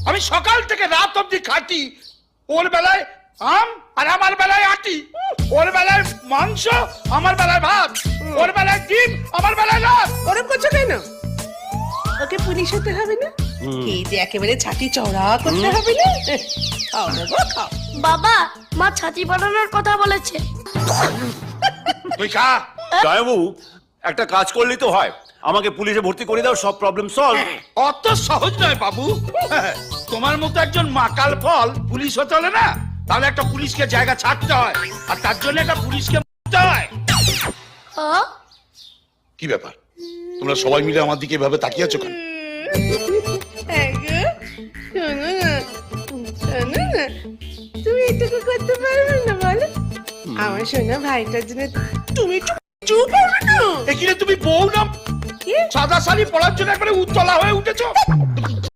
আমি সকাল থেকে রাত অবধি খাটি, ওর বেলায় আম আর আমার বেলায় আটি, ওর বেলায় মাংস আমার বেলায় ভাত, ওর বেলায় ডিম আমার বেলায় লাল। ওরম করছো কেন? ওকে পুলিশ হতে হবে না? এই যে একেবারে ছাতি চওড়া করতে হবে না? খাও না গো, খাও। বাবা, মা ছাতি বানানোর কথা বলেছে। তুই খা। জয়বাবু, একটা কাজ করলেই তো হয়, আমাকে পুলিশে ভর্তি করে দাও, সব প্রবলেম সলভ। অত সহজ নয় বাবু। তোমার মতো একজন মাকাল ফল পুলিশ হতে হলে না, তাহলে একটা পুলিশকে জায়গা ছাড়তে হয়, আর তার জন্য একটা পুলিশকে মারতে হয়। হ্যাঁ? কি ব্যাপার, তোমরা সবাই মিলে আমার দিকে এভাবে তাকিয়ে আছো কেন? হ্যাঁ গো, শোনো না, শোনো না, তুমি এটুকু করতে পারবে না বলো? আমার শোনা ভাইটার জন্য তুমি একটু চুপ করবে না? এখানে তুমি বউ না কি? সাদা শাড়ি পরার জন্য একবারে উত্তলা হয়ে উঠেছো।